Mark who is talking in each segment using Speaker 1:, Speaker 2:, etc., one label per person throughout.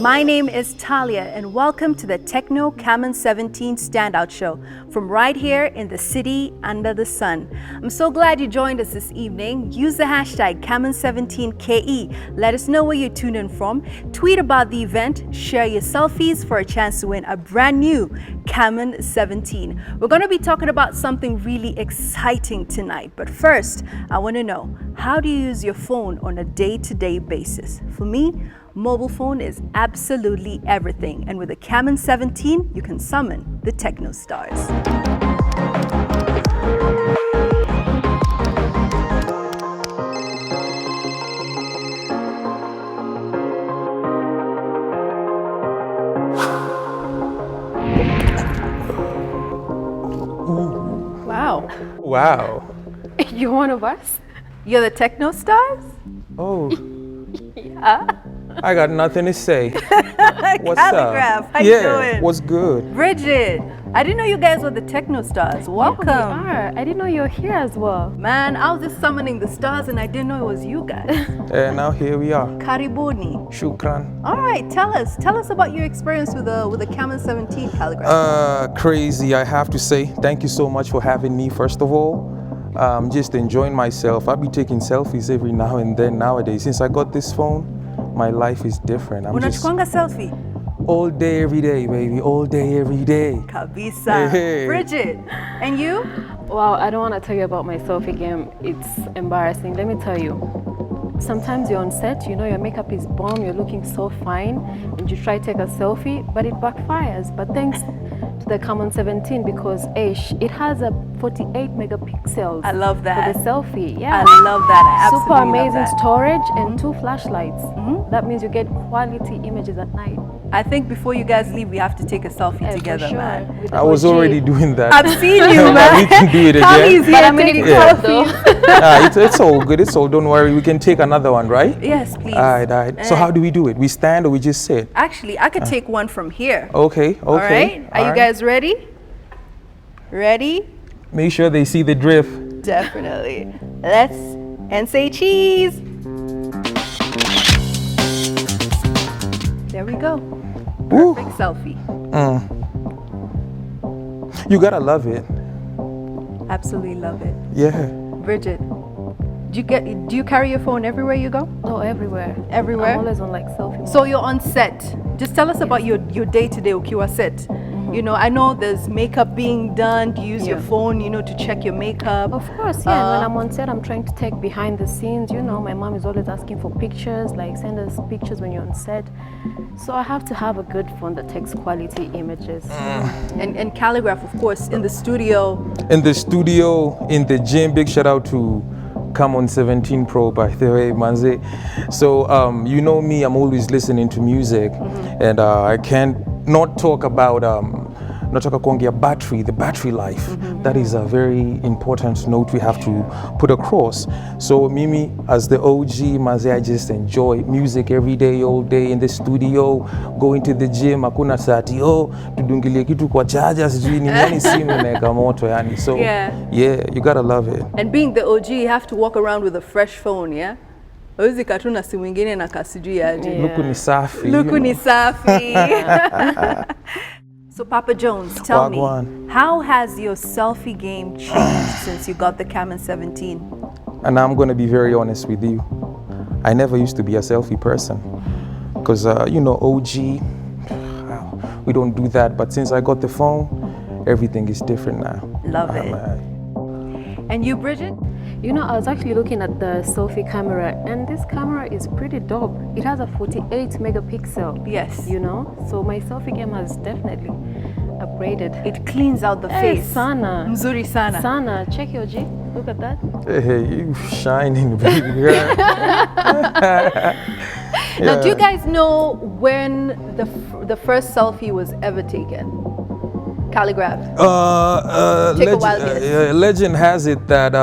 Speaker 1: My name is Talia, and welcome to the Techno Camon 17 Standout Show from right here in the city under the sun. I'm so glad you joined us this evening. Use the hashtag Camon17KE. Let us know where you're tuned in from. Tweet about the event. Share your selfies for a chance to win a brand new Camon 17. We're going to be talking about something really exciting tonight. But first, I want to know, how do you use your phone on a day-to-day basis? For me, mobile phone is absolutely everything, and with the Camon 17, you can summon the techno stars. Wow.
Speaker 2: Wow.
Speaker 1: You're one of us? You're the techno stars?
Speaker 2: Oh.
Speaker 1: Yeah.
Speaker 2: I got nothing to say. What's
Speaker 1: Calligraph,
Speaker 2: up?
Speaker 1: how you doing?
Speaker 2: What's good?
Speaker 1: Bridget, I didn't know you guys were the techno stars. Welcome.
Speaker 3: Yeah, we are. I didn't know you were here as well.
Speaker 1: Man, I was just summoning the stars and I didn't know it was you guys.
Speaker 2: And now here we are.
Speaker 1: Karibuni.
Speaker 2: Shukran.
Speaker 1: All right, tell us about your experience with the Camon 17, Calligraph.
Speaker 2: Crazy, I have to say. Thank you so much for having me, first of all. Just enjoying myself. I'll be taking selfies every now and then nowadays. Since I got this phone, my life is different. I'm just
Speaker 1: Unachukwanga selfie?
Speaker 2: all day, every day, baby. All day, every day.
Speaker 1: Kabisa.
Speaker 2: Hey.
Speaker 1: Bridget, and you?
Speaker 3: Wow, I don't want to tell you about my selfie game. It's embarrassing. Let me tell you. Sometimes you're on set, you know your makeup is bomb, you're looking so fine, and you try to take a selfie, but it backfires. But thanks to the Camon 17, because it has a 48 megapixels.
Speaker 1: I love that.
Speaker 3: For the selfie, yeah.
Speaker 1: I love that. I
Speaker 3: Super
Speaker 1: absolutely love
Speaker 3: amazing
Speaker 1: that.
Speaker 3: storage and 2 flashlights. That means you get quality images at night.
Speaker 1: I think before you guys leave, we have to take a selfie together,
Speaker 3: for sure.
Speaker 1: man.
Speaker 3: With the
Speaker 2: I was
Speaker 3: OG.
Speaker 2: already doing that.
Speaker 1: I've seen you, man.
Speaker 2: We can do it
Speaker 1: Kami's
Speaker 2: again.
Speaker 1: here
Speaker 3: But I'm gonna
Speaker 1: taking
Speaker 3: need
Speaker 2: Yeah.
Speaker 1: selfies.
Speaker 2: It's all good. It's all. Don't worry. We can take another one, right?
Speaker 1: Yes, please.
Speaker 2: All right. So how do we do it? We stand or we just sit?
Speaker 1: Actually, I could take one from here.
Speaker 2: Okay.
Speaker 1: All right? Are you guys ready? Ready?
Speaker 2: Make sure they see the drift.
Speaker 1: Definitely. And say cheese. There we go.
Speaker 2: Woo.
Speaker 1: Perfect selfie.
Speaker 2: You gotta love it.
Speaker 1: Absolutely love it.
Speaker 2: Yeah.
Speaker 1: Bridget, do you carry your phone everywhere you go?
Speaker 3: Oh, everywhere.
Speaker 1: Everywhere?
Speaker 3: I'm always on like selfie mode.
Speaker 1: So you're on set. Just tell us about your day-to-day Ukiwa set. You know, I know there's makeup being done. Do you use your phone, to check your makeup?
Speaker 3: Of course, yeah. And when I'm on set, I'm trying to take behind the scenes. You know, my mom is always asking for pictures, like send us pictures when you're on set. So I have to have a good phone that takes quality images.
Speaker 1: And Calligraph, of course, in the studio.
Speaker 2: In the studio, in the gym. Big shout out to Camon 17 Pro, by the way, Manze. So you know me, I'm always listening to music, and I can't not talk about the battery life. That is a very important note we have to put across. So Mimi, as the OG, Manze, I just enjoy music every day, all day in the studio, going to the gym. Hakuna sati tudungilie kitu kwa charger sijui ni nani simu inaweka moto yani. So yeah, you gotta love it.
Speaker 1: And being the OG, you have to walk around with a fresh phone, yeah? Hawezi katuna simu ingine na kasijui aje.
Speaker 2: Luku ni safi.
Speaker 1: Luku ni safi. So Papa Jones, tell me, how has your selfie game changed since you got the Camon 17?
Speaker 2: And I'm going to be very honest with you. I never used to be a selfie person because, OG, we don't do that. But since I got the phone, everything is different now.
Speaker 1: Love it. And you, Bridget?
Speaker 3: You know, I was actually looking at the selfie camera, and this camera is pretty dope. It has a 48 megapixel.
Speaker 1: Yes.
Speaker 3: You know, so my selfie game has definitely upgraded.
Speaker 1: It cleans out the face.
Speaker 3: Sana.
Speaker 1: Mzuri sana.
Speaker 3: Sana. Check your G. Look at that.
Speaker 2: Hey, you shining, baby girl.
Speaker 1: Now, do you guys know when the first selfie was ever taken? Calligraph. Take a wild guess.
Speaker 2: Legend has it that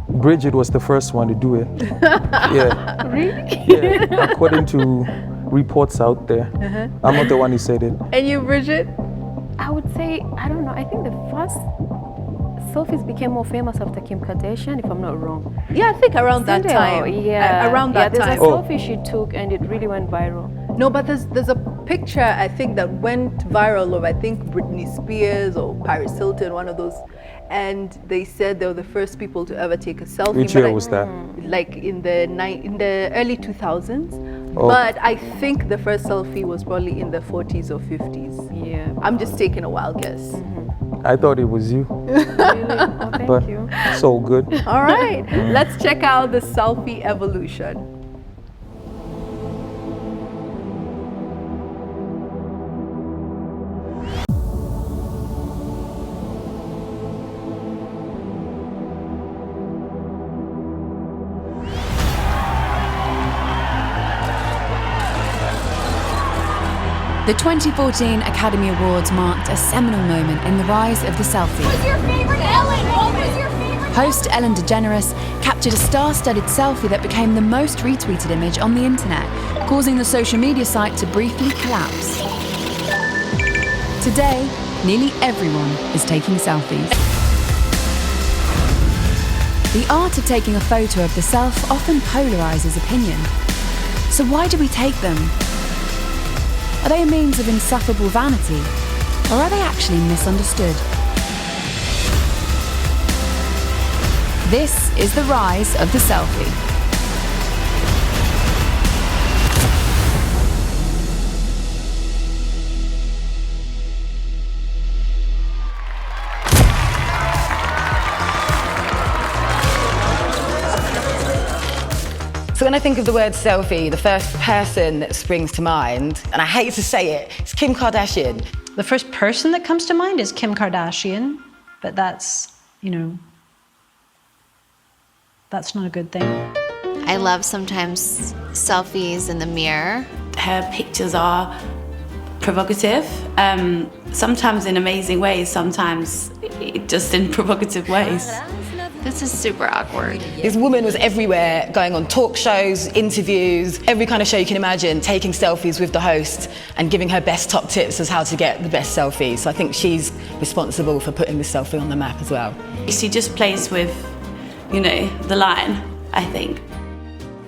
Speaker 2: Bridget was the first one to do it. Yeah.
Speaker 3: Really?
Speaker 2: Yeah. According to reports out there. I'm not the one who said it.
Speaker 1: And you, Bridget?
Speaker 3: I would say, I don't know, I think the first selfies became more famous after Kim Kardashian, if I'm not wrong.
Speaker 1: Yeah, I think around that time.
Speaker 3: Yeah.
Speaker 1: Around that
Speaker 3: there's
Speaker 1: time.
Speaker 3: a selfie she took and it really went viral.
Speaker 1: No, but there's a picture I think that went viral of I think Britney Spears or Paris Hilton, one of those, and they said they were the first people to ever take a selfie.
Speaker 2: Which year was that?
Speaker 1: Like in the early 2000s.
Speaker 2: Oh.
Speaker 1: But I think the first selfie was probably in the 40s or 50s.
Speaker 3: Yeah.
Speaker 1: I'm just taking a wild guess.
Speaker 2: I thought it was you.
Speaker 3: Really? Oh, thank
Speaker 2: But
Speaker 3: you.
Speaker 2: so good.
Speaker 1: All right, let's check out the selfie evolution.
Speaker 4: The 2014 Academy Awards marked a seminal moment in the rise of the selfie.
Speaker 5: What was your favorite Ellen? What was your favorite?
Speaker 4: Host Ellen DeGeneres captured a star-studded selfie that became the most retweeted image on the internet, causing the social media site to briefly collapse. Today, nearly everyone is taking selfies. The art of taking a photo of the self often polarizes opinion. So why do we take them? Are they a means of insufferable vanity, or are they actually misunderstood? This is the rise of the selfie.
Speaker 6: So when I think of the word selfie, the first person that springs to mind, and I hate to say it, it's Kim Kardashian.
Speaker 7: The first person that comes to mind is Kim Kardashian, but that's not a good thing.
Speaker 5: I love sometimes selfies in the mirror.
Speaker 8: Her pictures are provocative, sometimes in amazing ways, sometimes just in provocative ways.
Speaker 5: This is super awkward.
Speaker 6: This woman was everywhere, going on talk shows, interviews, every kind of show you can imagine, taking selfies with the host and giving her best top tips as how to get the best selfie. So I think she's responsible for putting the selfie on the map as well.
Speaker 8: She just plays with, the line, I think.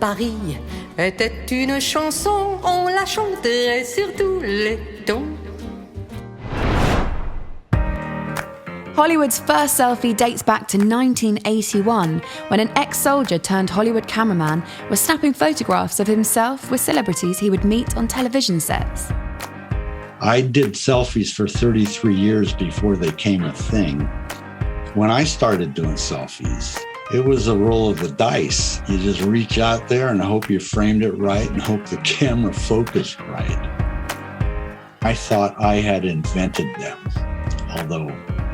Speaker 9: Paris était une chanson, on la chanterait sur tous les tons.
Speaker 4: Hollywood's first selfie dates back to 1981, when an ex-soldier turned Hollywood cameraman was snapping photographs of himself with celebrities he would meet on television sets.
Speaker 10: I did selfies for 33 years before they came a thing. When I started doing selfies, it was a roll of the dice. You just reach out there and hope you framed it right and hope the camera focused right. I thought I had invented them, although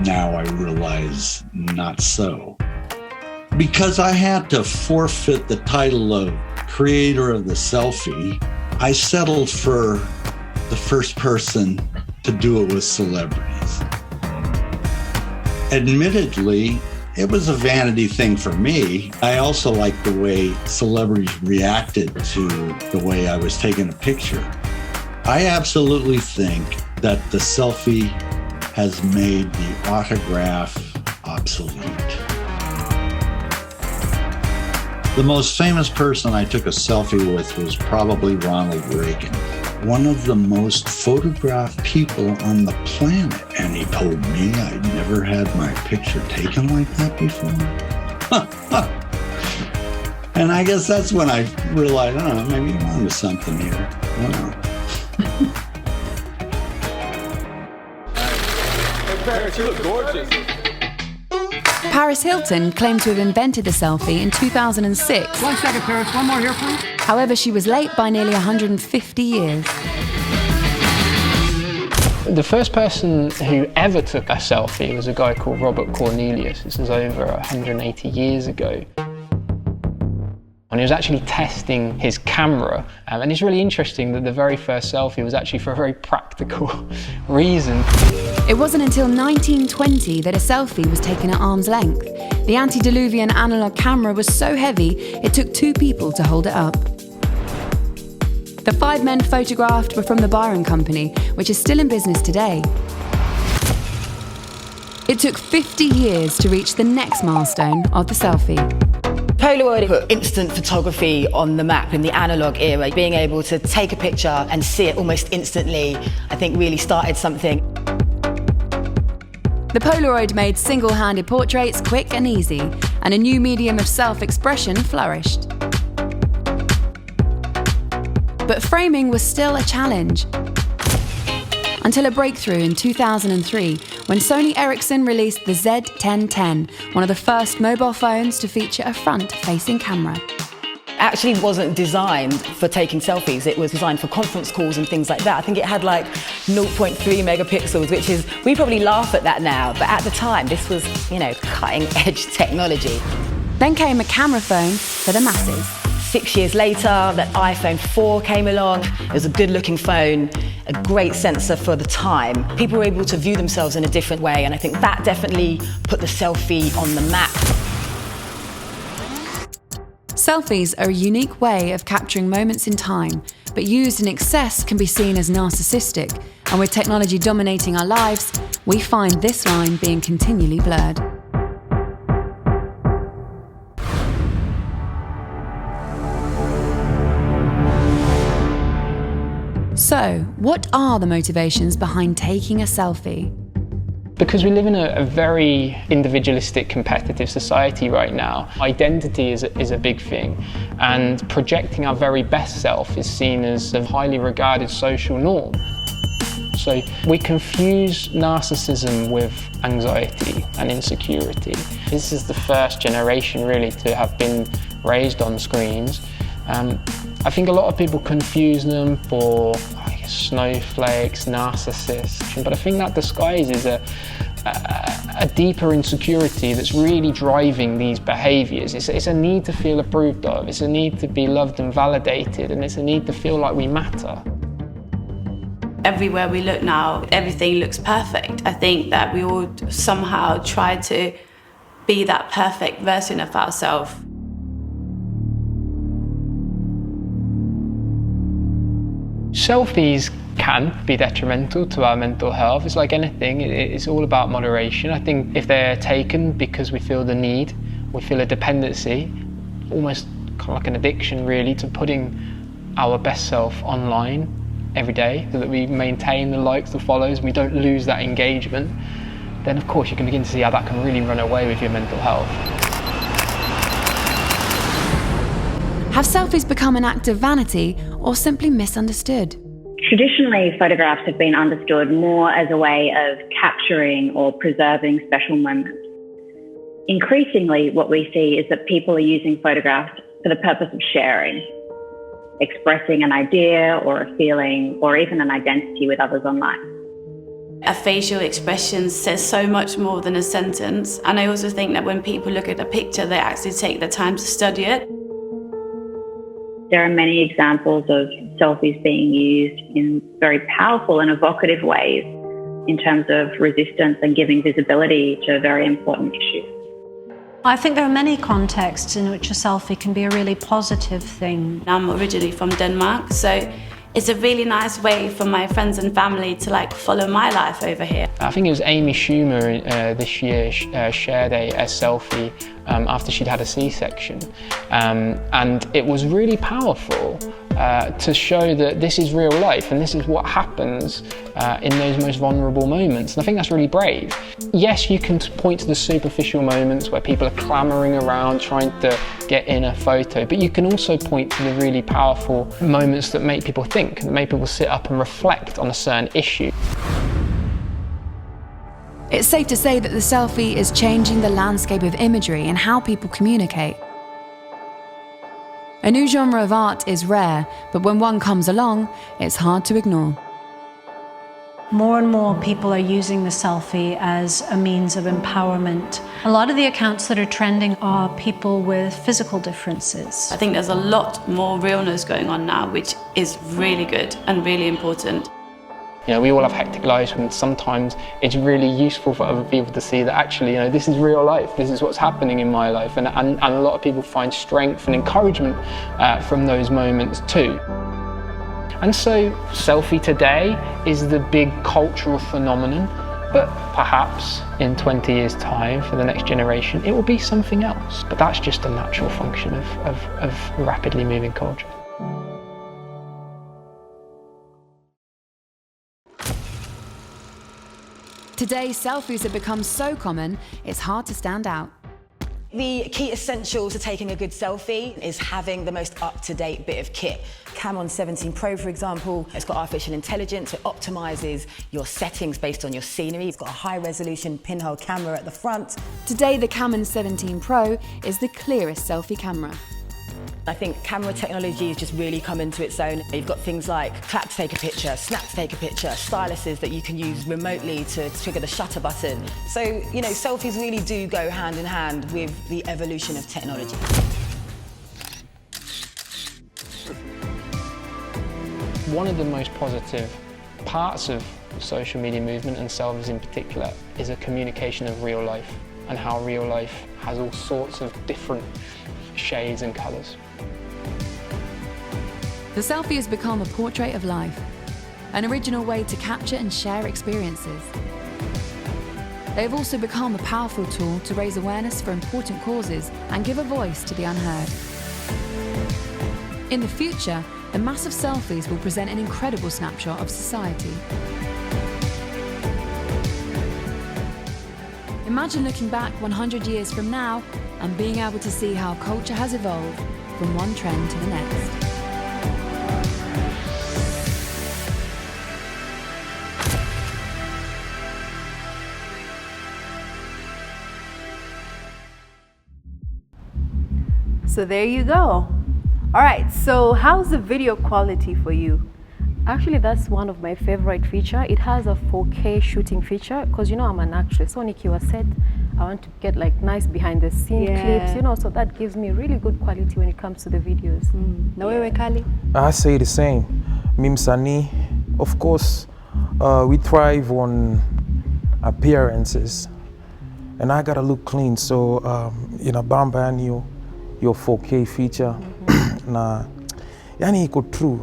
Speaker 10: now I realize not so. Because I had to forfeit the title of creator of the selfie, I settled for the first person to do it with celebrities. Admittedly, it was a vanity thing for me. I also liked the way celebrities reacted to the way I was taking a picture. I absolutely think that the selfie has made the autograph obsolete. The most famous person I took a selfie with was probably Ronald Reagan, one of the most photographed people on the planet. And he told me I'd never had my picture taken like that before. And I guess that's when I realized, maybe I'm onto something here.
Speaker 4: Paris, you look gorgeous. Paris Hilton claimed to have invented the selfie in 2006.
Speaker 11: 1 second, Paris. One more here, please.
Speaker 4: However, she was late by nearly 150 years.
Speaker 11: The first person who ever took a selfie was a guy called Robert Cornelius. This was over 180 years ago. And he was actually testing his camera. And it's really interesting that the very first selfie was actually for a very practical reason.
Speaker 4: It wasn't until 1920 that a selfie was taken at arm's length. The antediluvian analog camera was so heavy, it took 2 people to hold it up. The 5 men photographed were from the Byron Company, which is still in business today. It took 50 years to reach the next milestone of the selfie.
Speaker 6: Polaroid put instant photography on the map in the analog era. Being able to take a picture and see it almost instantly, I think really started something.
Speaker 4: The Polaroid made single-handed portraits quick and easy, and a new medium of self-expression flourished. But framing was still a challenge. Until a breakthrough in 2003, when Sony Ericsson released the Z1010, one of the first mobile phones to feature a front-facing camera.
Speaker 6: Actually wasn't designed for taking selfies. It was designed for conference calls and things like that. I think it had like 0.3 megapixels, which is, we probably laugh at that now, but at the time, this was, cutting edge technology.
Speaker 4: Then came a camera phone for the masses.
Speaker 6: 6 years later, the iPhone 4 came along. It was a good-looking phone, a great sensor for the time. People were able to view themselves in a different way, and I think that definitely put the selfie on the map.
Speaker 4: Selfies are a unique way of capturing moments in time, but used in excess can be seen as narcissistic, and with technology dominating our lives, we find this line being continually blurred. So, what are the motivations behind taking a selfie?
Speaker 11: Because we live in a very individualistic, competitive society right now, identity is a big thing, and projecting our very best self is seen as a highly regarded social norm. So we confuse narcissism with anxiety and insecurity. This is the first generation really to have been raised on screens. I think a lot of people confuse them for snowflakes, narcissists, but I think that disguises a deeper insecurity that's really driving these behaviours. It's a need to feel approved of, it's a need to be loved and validated, and it's a need to feel like we matter.
Speaker 8: Everywhere we look now, everything looks perfect. I think that we all somehow try to be that perfect version of ourselves.
Speaker 11: Selfies can be detrimental to our mental health. It's like anything, it's all about moderation. I think if they're taken because we feel the need, we feel a dependency, almost kind of like an addiction really, to putting our best self online every day so that we maintain the likes, the follows, and we don't lose that engagement, then of course you can begin to see how that can really run away with your mental health.
Speaker 4: Have selfies become an act of vanity or simply misunderstood?
Speaker 12: Traditionally, photographs have been understood more as a way of capturing or preserving special moments. Increasingly, what we see is that people are using photographs for the purpose of sharing, expressing an idea or a feeling or even an identity with others online.
Speaker 8: A facial expression says so much more than a sentence, and I also think that when people look at a picture, they actually take the time to study it.
Speaker 12: There are many examples of selfies being used in very powerful and evocative ways in terms of resistance and giving visibility to a very important issue.
Speaker 7: I think there are many contexts in which a selfie can be a really positive thing.
Speaker 8: I'm originally from Denmark, so it's a really nice way for my friends and family to follow my life over here.
Speaker 11: I think it was Amy Schumer this year shared a selfie after she'd had a C-section, and it was really powerful to show that this is real life and this is what happens in those most vulnerable moments, and I think that's really brave. Yes, you can point to the superficial moments where people are clamoring around trying to get in a photo, but you can also point to the really powerful moments that make people think, that make people sit up and reflect on a certain issue.
Speaker 4: It's safe to say that the selfie is changing the landscape of imagery and how people communicate. A new genre of art is rare, but when one comes along, it's hard to ignore.
Speaker 7: More and more people are using the selfie as a means of empowerment. A lot of the accounts that are trending are people with physical differences.
Speaker 8: I think there's a lot more realness going on now, which is really good and really important.
Speaker 11: You know, we all have hectic lives, and sometimes it's really useful for other people to see that actually, this is real life, this is what's happening in my life, and a lot of people find strength and encouragement from those moments too. And so, selfie today is the big cultural phenomenon But perhaps in 20 years' time, for the next generation, it will be something else. But that's just a natural function of rapidly moving culture.
Speaker 4: Today, selfies have become so common, it's hard to stand out.
Speaker 6: The key essentials to taking a good selfie is having the most up-to-date bit of kit. Camon 17 Pro, for example, it's got artificial intelligence. It optimizes your settings based on your scenery. It's got a high-resolution pinhole camera at the front.
Speaker 4: Today, the Camon 17 Pro is the clearest selfie camera.
Speaker 6: I think camera technology has just really come into its own. You've got things like clap to take a picture, snap to take a picture, styluses that you can use remotely to trigger the shutter button. So, you know, selfies really do go hand in hand with the evolution of technology.
Speaker 11: One of the most positive parts of the social media movement, and selfies in particular, is a communication of real life and how real life has all sorts of different shades and colours.
Speaker 4: The selfie has become a portrait of life, an original way to capture and share experiences. They have also become a powerful tool to raise awareness for important causes and give a voice to the unheard. In the future, the massive selfies will present an incredible snapshot of society. Imagine looking back 100 years from now and being able to see how culture has evolved from one trend to the next.
Speaker 1: So there you go. All right, so how's the video quality for you?
Speaker 3: Actually, that's one of my favorite feature. It has a 4K shooting feature because, you know, I'm an actress. So nikiwa set, I want to get like nice behind the scene clips, you know, so that gives me really good quality when it comes to the videos.
Speaker 1: Na wewe Kali?
Speaker 2: I say the same. Mimsani, of course, we thrive on appearances, and I gotta look clean. So, you know, Bamba and your 4K feature, na yani iko true,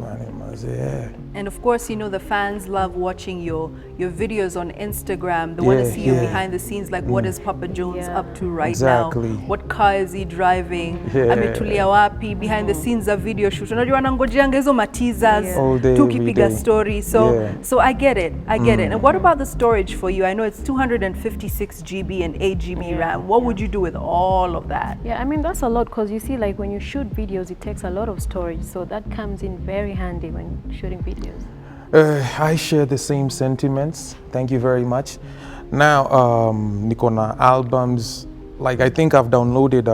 Speaker 2: yeah.
Speaker 1: And of course, you know, the fans love watching your videos on Instagram. They want to see you behind the scenes, like what is Papa Jones up to right now? What car is he driving? Ametulia wapi? Behind the scenes of video shoot. Unajua wanangojeanga hizo teasers tukipiga story. So I get it. I get it. And what about the storage for you? I know it's 256 GB and 8 GB RAM. What would you do with all of that?
Speaker 3: Yeah, I mean, that's a lot because you see, like when you shoot videos, it takes a lot of storage. So that comes in very handy when shooting videos.
Speaker 2: I share the same sentiments. Thank you very much. Now, Nikona albums, like I think I've downloaded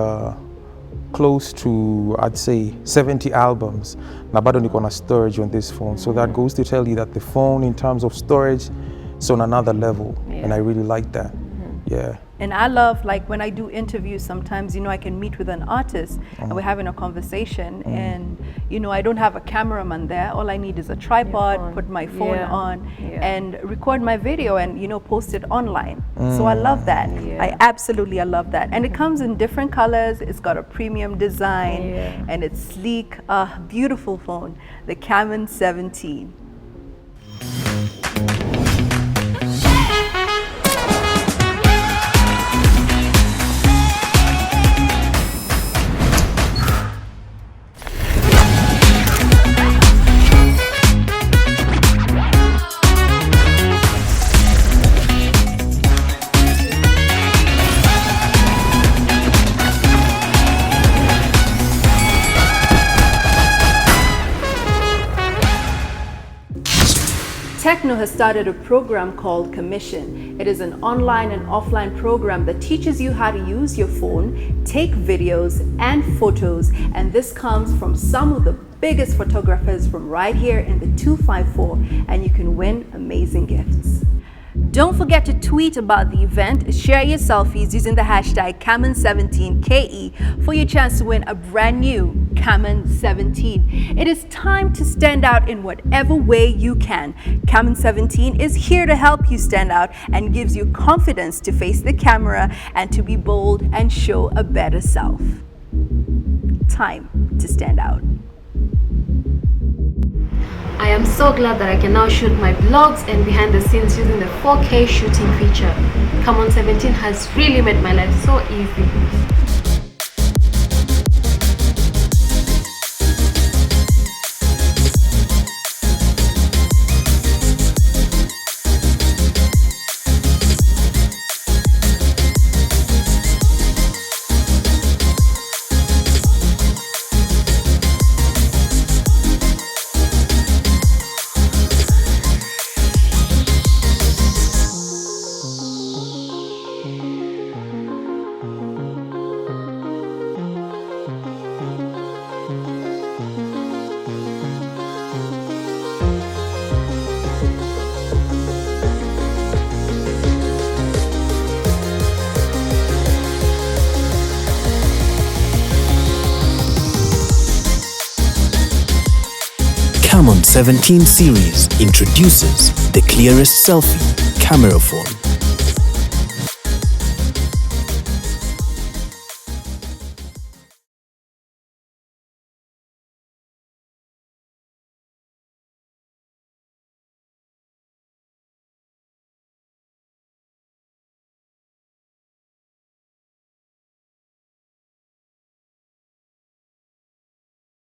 Speaker 2: close to, I'd say, 70 albums. Now, bado Nikona storage on this phone. So that goes to tell you that the phone, in terms of storage, is on another level. And I really like that. Yeah.
Speaker 1: And I love, like, when I do interviews, sometimes, you know, I can meet with an artist and we're having a conversation and, you know, I don't have a cameraman there. All I need is a tripod, put my phone on and record my video and, you know, post it online. So I love that. I love that. And it comes in different colors. It's got a premium design and it's sleek. Beautiful phone, the Camon 17. Techno has started a program called Commission. It is an online and offline program that teaches you how to use your phone, take videos and photos, and this comes from some of the biggest photographers from right here in the 254, and you can win amazing gifts. Don't forget to tweet about the event, share your selfies using the hashtag Camon17KE for your chance to win a brand new Camon 17. It is time to stand out in whatever way you can. Camon 17 is here to help you stand out and gives you confidence to face the camera and to be bold and show a better self. Time to stand out.
Speaker 3: I am so glad that I can now shoot my vlogs and behind the scenes using the 4K shooting feature. Camon 17 has really made my life so easy.
Speaker 13: Camon 17 series introduces the clearest selfie camera phone.